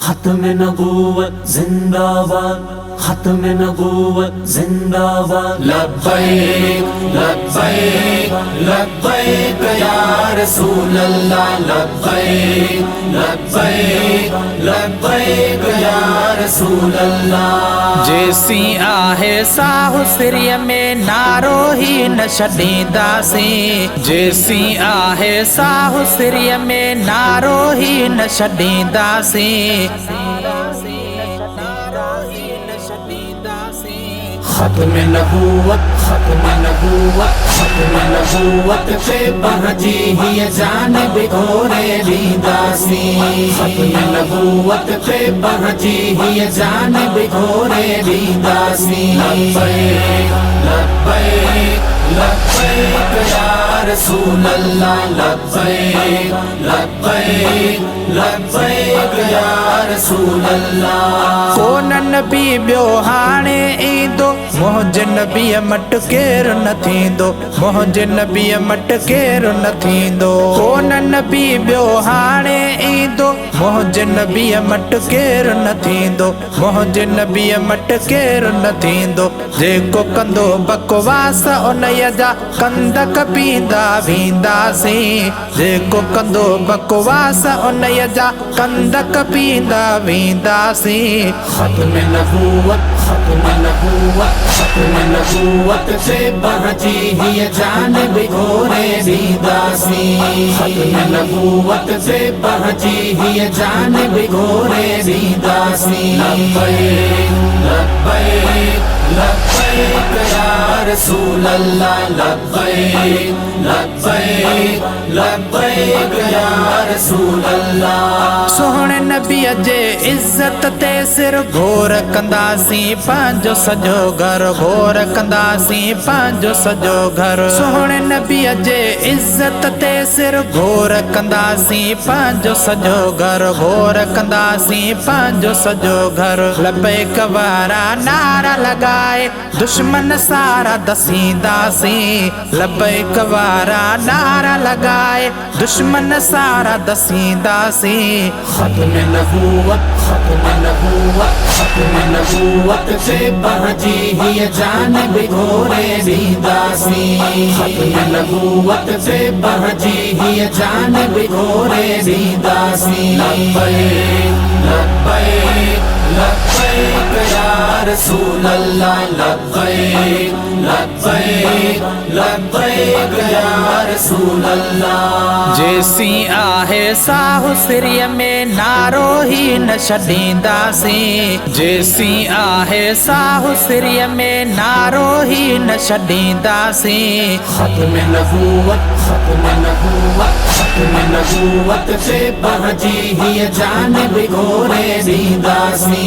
खत्म नबूवत जिंदाबाद, खत्म नबूवत जिंदाबाद। लब्बैक लब्बैक लब्बैक या रसूल अल्लाह, लब्बैक लब्बैक लब्बैक या रसूल अल्लाह। जैसी आहे साहु सिरिय में नारो ही न छॾींदासीं, जैसी आहे साहु सिरिय में नारो ही न छॾींदासीं। खत्म नबूवत, खत्म नबूवत, खत्म नबूवत पे बहजी ही जान बिखोरे दीदासी। खत्म नबूवत पे बहजी ही जान बिखोरे दीदासी। लब्बैक लब्बैक लब्बैक या रसूल अल्लाह, लब्बैक लब्बैक लब्बैक या रसूल अल्लाह। कोन नबी ॿियो हाणे ईंदो, मुंहिंजे नबीअ मट केरु न थींदो, मुंहिंजे नबीअ मट केरु न थींदो। कोन नबी ॿियो हाणे ईंदो, मुंहिंजे नबीअ मट केरु न थींदो, मुंहिंजे नबीअ मट केरु न थींदो। जेको कंदो बकवास उन्हीअ जा कंद कपींदा वेंदासीं, जेको कंदो बकवास उन्हीअ जा कंद कपींदा वेंदासीं। खत्म नबूवत, खत्म नबूवत, खत्म नबूवत से बहजी ही जान बिखोरे दीदासी। खत्म नबूवत से बहजी ही जान बिखोरे दीदासी। लब्बैक लब्बैक लब्बैक या रसूल अल्लाह, लब्बैक लब्बैक लब्बैक या रसूल अल्लाह। सोहणे नबीअ जे इज़्ज़त ते सिर घोर कंदासीं, पंहिंजो सॼो घर घोर कंदासीं, पंहिंजो सॼो घर। सोहणे नबीअ जे इज़्ज़त ते सिर घोर कंदासीं, पंहिंजो सॼो घर घोर कंदासीं, पंहिंजो सॼो घर। लब्बैक वारा नारा लॻाए दुश्मन सारा दसींदासीं, लब्बैक वारा नारा लॻाए दुश्मन सारा दसींदासीं। खत्म नबूवत, खत्म नबूवत, खत्म नबूवत से बहजी ही जान बिखोरे दीदासी। खत्म नबूवत से बहजी ही जान बिखोरे दीदासी। लब्बैक लब्बैक लब्बैक या रसूल अल्लाह, लब्बैक लब्बैक लब्बैक या रसूल अल्लाह। जैसी आहे साहु सिरिय में नारो ही न छॾींदासीं, जैसी आहे साहु सिरिय में नारो ही न छॾींदासीं। खत्म नबूवत, खत्म नबूवत, खत्म नबूवत से बहजी ही जान बिखोरे दीदासी।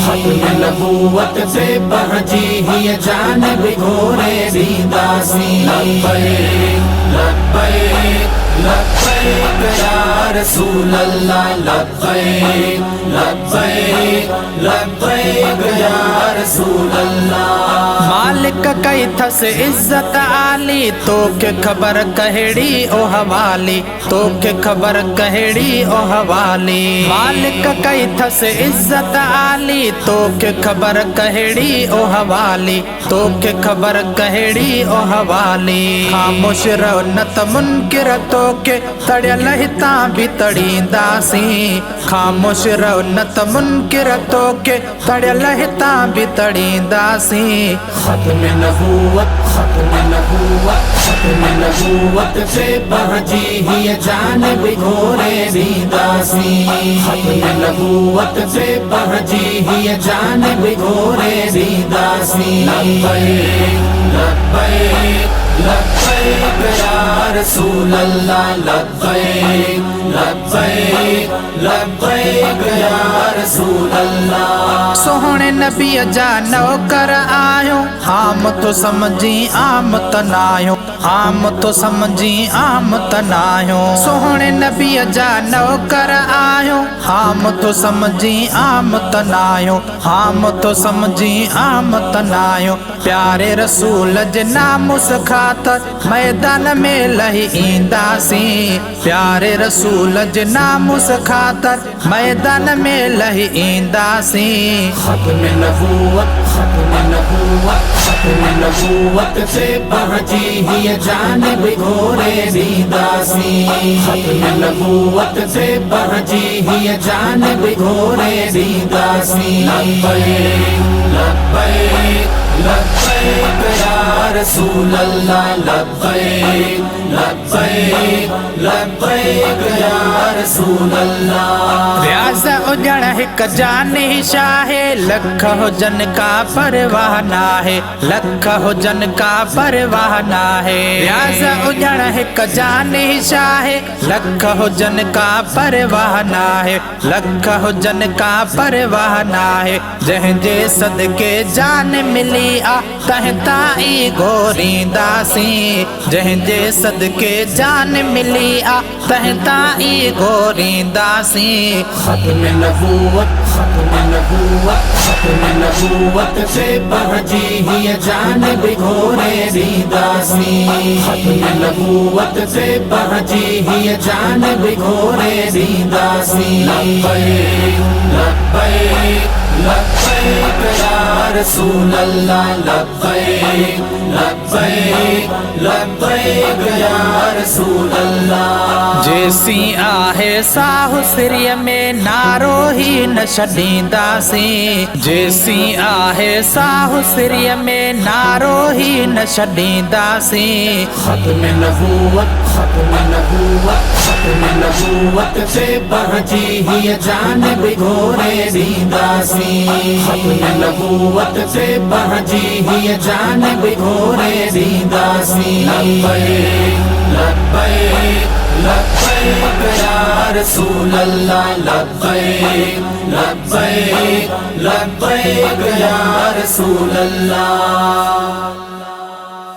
खत्म नबूवत से बहजी ही जान बिखोरे दीदासी। लब्बैक लब्बैक लब्बैक या रसूल अल्लाह, लब्बैक लब्बैक लब्बैक या रसूल अल्लाह। मालिक कई थस इज्जत आली, तोखे ख़बर कहिड़ी ओ हवाली, तोखे ख़बर कहिड़ी ओ हवाली। मालिक कई थस इज्जत आली, तोखे ख़बर कहिड़ी ओ हवाली, तोखे ख़बर कहिड़ी ओ हवाली। ख़ामोश रहो न त मुनकिर तोखे तड़ियल हितां बि तड़ींदासीं, ख़ामोश रहो न त मुनकिर तोखे तड़ियल हितां बि तड़ींदासीं। खत्म नबूवत, खत्म नबूवत, खत्म नबूवत से बहजी ही जान बिखोरे दीदासी। खत्म नबूवत से बहजी ही जान बिखोरे दीदासी। लब्बैक लब्बैक लब्बैक या रसूल अल्लाह, लब्बैक लब्बैक लब्बैक या रसूल अल्लाह। सोहणे नबी जा नौकर आयो, आम तो समझी आम तनायो, आम तो समझी आम तनायो। सोहणे नबी जा नौकर आयो, आम तो समझी आम तनायो, आम तो समझी आम तनायो। प्यारे रसूल जे नामुस खातर मैदान में लही ईंदासी, प्यारे रसूल जे नामुस खातर मैदान में लही ईंदासी। खत्म नबूवत, खत्म नबूवत, खत्म नबूवत से बहजी ही जानिब घोरे दीदासी। खत्म नबूवत से बहजी ही जानिब घोरे दीदासी। लब्बैक लब्बैक लब्बैक या रसूल अल्लाह, लब्बैक लब्बैक लब्बैक या रसूल अल्लाह। रियाज़ उजड़ हिक जानी शाहे, लख हो जन का परवाह ना है, लख हो जन का परवाह ना है। रियाज़ उजड़ हिक जानी शाहे, लख हो जन का परवाह ना है, लख हो जन का परवाह ना है। जंहिंजे सदके जान मिली आ तहता ई गोरींदासी, जंहिंजे सदके जान मिली आ तहता ई गोरींदासी। खत्म नबूवत, खत्म नबूवत, खत्म नबूवत से बहजी ही जानिब घोरे दीदासी। खत्म नबूवत से बहजी ही जानिब घोरे दीदासी। लब्बैक लब्बैक लब्बैक या रसूल अल्लाह, लब्बैक लब्बैक लब्बैक या रसूल अल्लाह। जैसी आहे साहु सिरिय में नारो ही न छॾींदासी, जैसी आहे साहु सिरिय में नारो ही न छॾींदासी। खत्म नबूवत, खत्म नबूवत, खत्म नबूवत से बहजी ही जानिब घोरे दीदासी। खत्म नबूवत से बहजी ही जानिब घोरे दीदासी। लब्बैक लब्बैक लब्बैक या रसूल अल्लाह, लब्बैक लब्बैक लब्बैक या रसूल अल्लाह।